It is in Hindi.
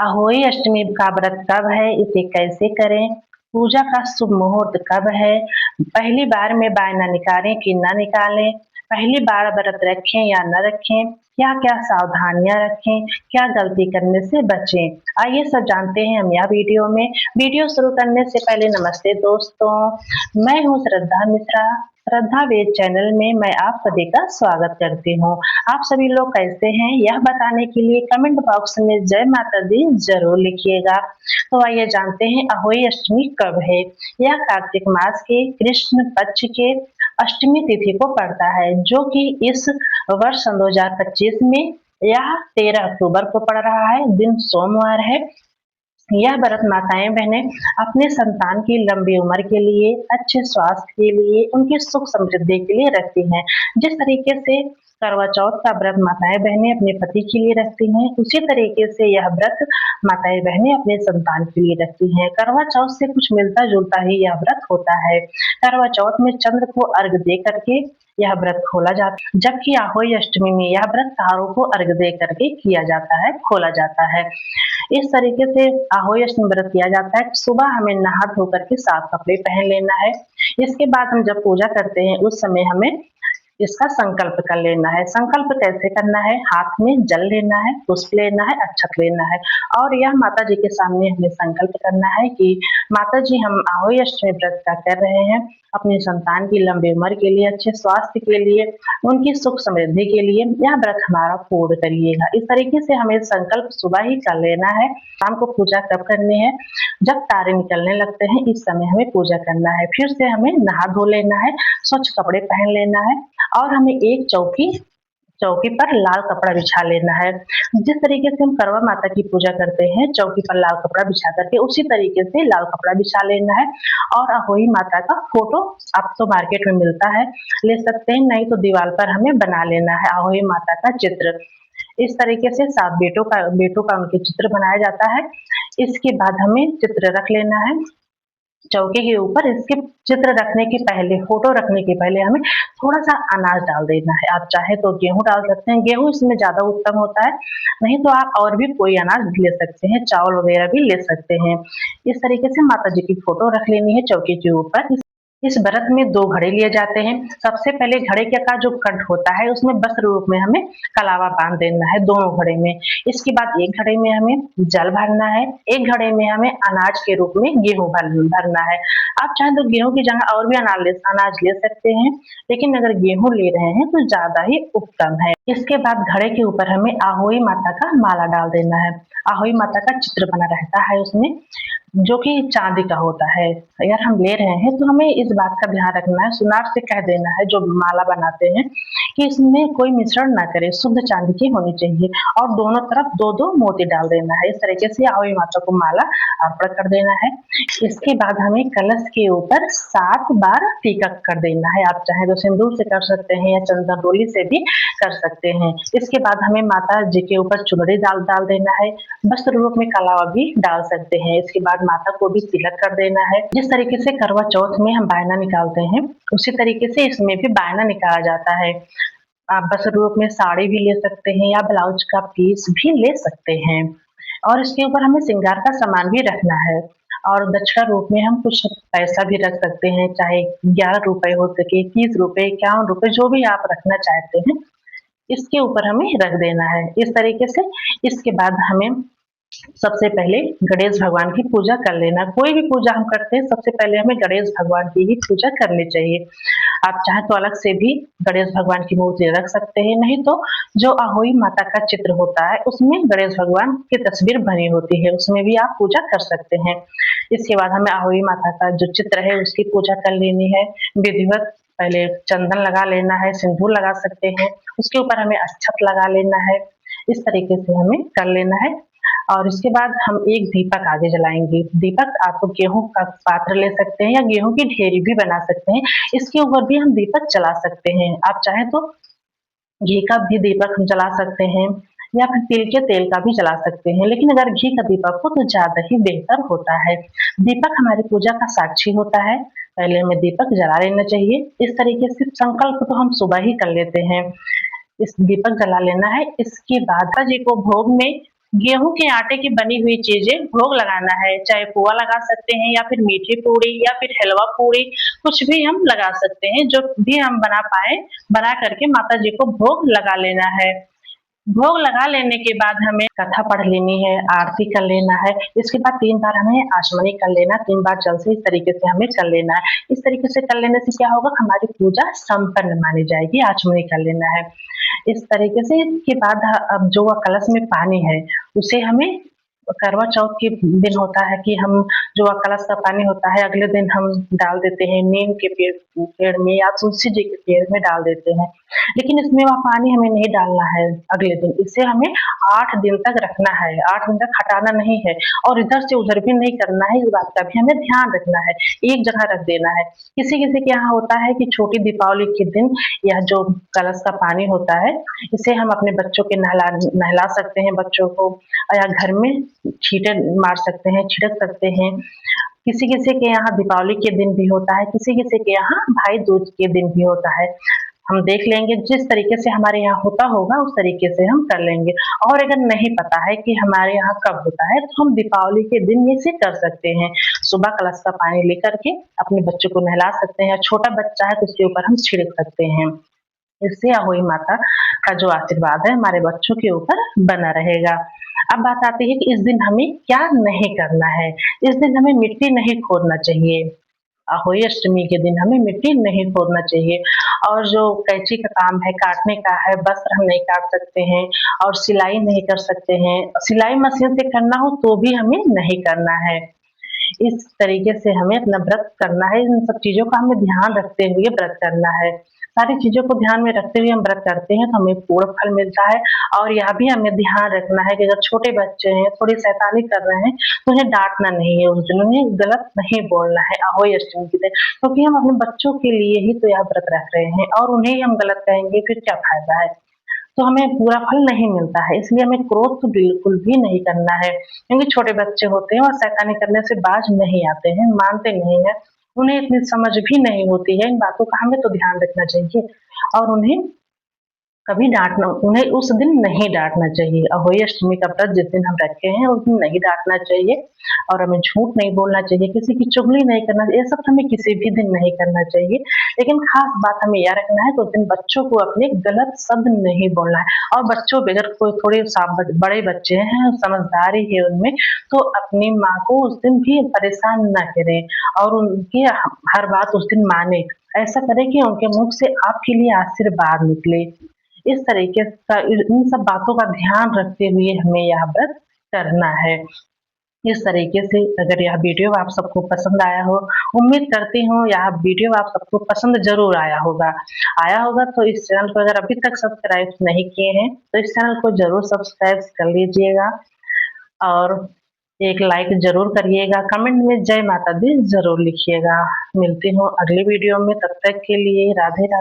अहोई अष्टमी का व्रत कब है, इसे कैसे करें, पूजा का शुभ मुहूर्त कब है, पहली बार में बायना निकालें कि न निकालें, पहली बार व्रत रखें या न रखें, क्या-क्या सावधानियां रखें, क्या गलती करने से बचें। आइए सब जानते हैं हम यह वीडियो में। वीडियो शुरू करने से पहले नमस्ते दोस्तों, मैं हूँ श्रद्धा मिश्रा। श्रद्धा वेद चैनल में मैं आप सभी का स्वागत करती हूँ। आप सभी लोग कैसे हैं यह बताने के लिए कमेंट बॉक्स में जय माता दी जरूर लिखिएगा। तो आइए जानते हैं अहोई अष्टमी कब है। यह कार्तिक मास के कृष्ण पक्ष के अष्टमी तिथि को पड़ता है, जो कि इस वर्ष 2025 में यह 13 अक्टूबर को पड़ रहा है। दिन सोमवार है। यह व्रत माताएं बहनें अपने संतान की लंबी उम्र के लिए, अच्छे स्वास्थ्य के लिए, उनकी सुख समृद्धि के लिए रखती हैं। जिस तरीके से करवा चौथ का व्रत माताएं बहनें अपने पति के लिए रखती हैं, उसी तरीके से यह व्रत माताएं बहनें अपने संतान के लिए रखती हैं। करवा चौथ से कुछ मिलता जुलता ही यह व्रत होता है। करवा चौथ में चंद्र को अर्घ दे करके यह व्रत खोला जाता है, जबकि आहोई अष्टमी में यह व्रत तारों को अर्घ दे करके किया जाता है, खोला जाता है। इस तरीके से आहोई अष्टमी व्रत किया जाता है। सुबह हमें नहा धो करके साफ कपड़े पहन लेना है। इसके बाद हम जब पूजा करते हैं उस समय हमें इसका संकल्प कर लेना है। संकल्प कैसे करना है, हाथ में जल लेना है, पुष्प लेना है, अक्षत लेना है और यह माता जी के सामने हमें संकल्प करना है कि माता जी हम आहोई अष्टमी व्रत का कर रहे हैं अपनी संतान की लंबी उम्र के लिए, अच्छे स्वास्थ्य के लिए, उनकी सुख समृद्धि के लिए यह व्रत हमारा पूर्ण करिएगा। इस तरीके से हमें संकल्प सुबह ही कर लेना है। शाम को पूजा कब करनी है, जब तारे निकलने लगते हैं इस समय हमें पूजा करना है। फिर से हमें नहा धो लेना है, स्वच्छ कपड़े पहन लेना है और हमें एक चौकी चौकी पर लाल कपड़ा बिछा लेना है। जिस तरीके से हम करवा माता की पूजा करते हैं चौकी पर लाल कपड़ा बिछा करके, उसी तरीके से लाल कपड़ा बिछा लेना है और अहोई माता का फोटो अब तो मार्केट में मिलता है, ले सकते हैं, नहीं तो दीवार पर हमें बना लेना है अहोई माता का चित्र। इस तरीके से 7 बेटों का उनके चित्र बनाया जाता है। इसके बाद हमें चित्र रख लेना है चौके के ऊपर। इसके चित्र रखने के पहले, फोटो रखने के पहले हमें थोड़ा-सा अनाज डाल देना है। आप चाहे तो गेहूँ डाल सकते हैं, गेहूँ इसमें ज़्यादा उत्तम होता है, नहीं तो आप और भी कोई अनाज ले सकते हैं, चावल वगैरह भी ले सकते हैं। इस तरीके से माता जी की फोटो रख लेनी है चौकी के ऊपर। इस व्रत में 2 घड़े लिए जाते हैं। सबसे पहले घड़े का जो कंठ होता है उसमें वस्त्र रूप में हमें कलावा बांध देना है दोनों घड़े में। इसके बाद एक घड़े में हमें जल भरना है, एक घड़े में हमें अनाज के रूप में गेहूँ भरना है। आप चाहें तो गेहूँ की जगह और भी अनाज ले सकते हैं, लेकिन अगर गेहूँ ले रहे हैं तो ज़्यादा ही उत्तम है। इसके बाद घड़े के ऊपर हमें आहोई माता का माला डाल देना है। आहोई माता का चित्र बना रहता है उसमें, जो कि चांदी का होता है। अगर हम ले रहे हैं तो हमें इस बात का ध्यान रखना है, सुनार से कह देना है जो माला बनाते हैं कि इसमें कोई मिश्रण ना करे, शुद्ध चांदी की होनी चाहिए और दोनों तरफ 2-2 मोती डाल देना है। इस तरीके से आहोई माता को माला अर्पण कर देना है। इसके बाद हमें कलश के ऊपर 7 बार टीका कर देना है। आप चाहें तो सिंदूर से कर सकते हैं या चंदन डोली से भी कर सकते हैं। इसके बाद हमें माता जी के ऊपर चुनरी डाल देना है, वस्त्र रूप में कलावा भी डाल सकते हैं। इसके बाद माता को भी तिलक कर देना है। जिस तरीके से करवा चौथ में हम बायना निकालते हैं, उसी तरीके से इसमें भी बायना निकाला जाता है। आप वस्त्र रूप में साड़ी भी ले सकते हैं या ब्लाउज का पीस भी ले सकते हैं और इसके ऊपर हमें श्रृंगार का सामान भी रखना है और दक्षिणा रूप में हम कुछ पैसा भी रख सकते हैं, चाहे 11 रुपए हो सके, 30 रुपए, 51 रुपए, जो भी आप रखना चाहते हैं इसके ऊपर हमें रख देना है। इस तरीके से इसके बाद हमें सबसे पहले गणेश भगवान की पूजा कर लेना। कोई भी पूजा हम करते हैं सबसे पहले हमें गणेश भगवान की ही पूजा करनी चाहिए। आप चाहें तो अलग से भी गणेश भगवान की मूर्ति रख सकते हैं, नहीं तो जो अहोई माता का चित्र होता है उसमें गणेश भगवान की तस्वीर बनी होती है, उसमें भी आप पूजा कर सकते हैं। इसके बाद हमें अहोई माता का जो चित्र है उसकी पूजा कर लेनी है। विधिवत पहले चंदन लगा लेना है, सिंदूर लगा सकते हैं, उसके ऊपर हमें अक्षत लगा लेना है। इस तरीके से हमें कर लेना है और इसके बाद हम एक दीपक आगे जलाएंगे। दीपक आप गेहूं का पात्र ले सकते हैं या गेहूं की ढेरी भी बना सकते हैं, इसके ऊपर भी हम दीपक जला सकते हैं। आप चाहें तो घी का भी दीपक हम जला सकते हैं या फिर तिल के तेल का भी जला सकते हैं, लेकिन अगर घी का दीपक हो तो ज्यादा ही बेहतर होता है। दीपक हमारी पूजा का साक्षी होता है, पहले हमें दीपक जला लेना चाहिए। इस तरीके से संकल्प तो हम सुबह ही कर लेते हैं। इस दीपक जला लेना है। इसके बाद जी को भोग में गेहूँ के आटे की बनी हुई चीज़ें भोग लगाना है, चाहे पुआ लगा सकते हैं या फिर मीठी पूड़ी या फिर हलवा पूड़ी, कुछ भी हम लगा सकते हैं, जो भी हम बना पाएँ, बना करके माता जी को भोग लगा लेना है। भोग लगा लेने के बाद हमें कथा पढ़ लेनी है, आरती कर लेना है, इसके बाद 3 बार हमें आचमनी कर लेना है, 3 बार जल से इस तरीके से हमें कर लेना है। इस तरीके से कर लेने से क्या होगा, हमारी पूजा संपन्न मानी जाएगी, आचमनी कर लेना है। इस तरीके से इसके बाद अब जो कलश में पानी है, उसे हमें करवा चौथ के दिन होता है कि हम जो कलश का पानी होता है, अगले दिन हम डाल देते हैं नीम के पेड़ पेड़ में या तुलसी जी के पेड़ में डाल देते हैं। लेकिन इसमें वह पानी हमें नहीं डालना है अगले दिन, इसे हमें 8 दिन तक रखना है, 8 दिन तक हटाना नहीं है और इधर से उधर भी नहीं करना है, इस बात का भी हमें ध्यान रखना है, एक जगह रख देना है। किसी-किसी के यहाँ होता है कि छोटी दीपावली के दिन यह जो कलश का पानी होता है, इसे हम अपने बच्चों के नहला सकते हैं बच्चों को या घर में छींटे मार सकते हैं, छिड़क सकते हैं। किसी-किसी के यहाँ दीपावली के दिन भी होता है, किसी-किसी के यहाँ भाई दूज के दिन भी होता है। हम देख लेंगे जिस तरीके से हमारे यहाँ होता होगा उस तरीके से हम कर लेंगे और अगर नहीं पता है कि हमारे यहाँ कब होता है तो हम दीपावली के दिन इसे कर सकते हैं। सुबह कलश का पानी लेकर के अपने बच्चों को नहला सकते हैं, छोटा बच्चा है तो उसके ऊपर हम छिड़क सकते हैं। इससे अहोई माता का जो आशीर्वाद है हमारे बच्चों के ऊपर बना रहेगा। अब बात आती है कि इस दिन हमें क्या नहीं करना है। इस दिन हमें मिट्टी नहीं खोदना चाहिए। अहोई अष्टमी के दिन हमें मिट्टी नहीं खोदना चाहिए और जो कैंची का काम है, काटने का है, वस्त्र हम नहीं काट सकते हैं और सिलाई नहीं कर सकते हैं। सिलाई मशीन से करना हो तो भी हमें नहीं करना है। इस तरीके से हमें अपना व्रत करना है, इन सब चीज़ों का हमें ध्यान रखते हुए व्रत करना है। सारी चीज़ों को ध्यान में रखते हुए हम व्रत करते हैं तो हमें पूर्ण फल मिलता है और यह भी हमें ध्यान रखना है कि अगर छोटे बच्चे हैं, थोड़ी शैतानी कर रहे हैं, तो उन्हें डाँटना नहीं है उस दिन, उन्हें गलत नहीं बोलना है अहोई अष्टमी के दिन, क्योंकि हम अपने बच्चों के लिए ही तो यह व्रत रख रहे हैं और उन्हें ही हम गलत कहेंगे फिर क्या फ़ायदा है? तो हमें पूरा फल नहीं मिलता है, इसलिए हमें क्रोध तो बिल्कुल भी नहीं करना है, क्योंकि छोटे बच्चे होते हैं और शैतानी करने से बाज नहीं आते हैं, मानते नहीं हैं, उन्हें इतनी समझ भी नहीं होती है, इन बातों का हमें तो ध्यान रखना चाहिए और उन्हें कभी डाँटना उन्हें उस दिन नहीं डाँटना चाहिए। अहोई अष्टमी का व्रत जिस दिन हम रखे हैं उस दिन नहीं डाँटना चाहिए और हमें झूठ नहीं बोलना चाहिए, किसी की चुगली नहीं करना चाहिए, ये सब हमें किसी भी दिन नहीं करना चाहिए। लेकिन ख़ास बात हमें यह रखना है कि उस दिन बच्चों को अपने गलत शब्द नहीं बोलना है और बच्चों पे अगर कोई थोड़े बड़े बच्चे हैं, समझदारी है उनमें, तो अपनी माँ को उस दिन भी परेशान ना करें और उनकी हर बात उस दिन मानें। ऐसा करें कि उनके मुँह से आपके लिए आशीर्वाद निकले। इस तरीके का इन सब बातों का ध्यान रखते हुए हमें यह व्रत करना है। इस तरीके से अगर यह वीडियो आप सबको पसंद आया हो, उम्मीद करती हूँ यह वीडियो आप सबको पसंद ज़रूर आया होगा। आया होगा तो इस चैनल को अगर अभी तक सब्सक्राइब नहीं किए हैं, तो इस चैनल को ज़रूर सब्सक्राइब कर लीजिएगा और एक लाइक ज़रूर करिएगा, कमेंट में जय माता दी ज़रूर लिखिएगा। मिलती हूँ अगली वीडियो में, तब तक के लिए राधे राधे।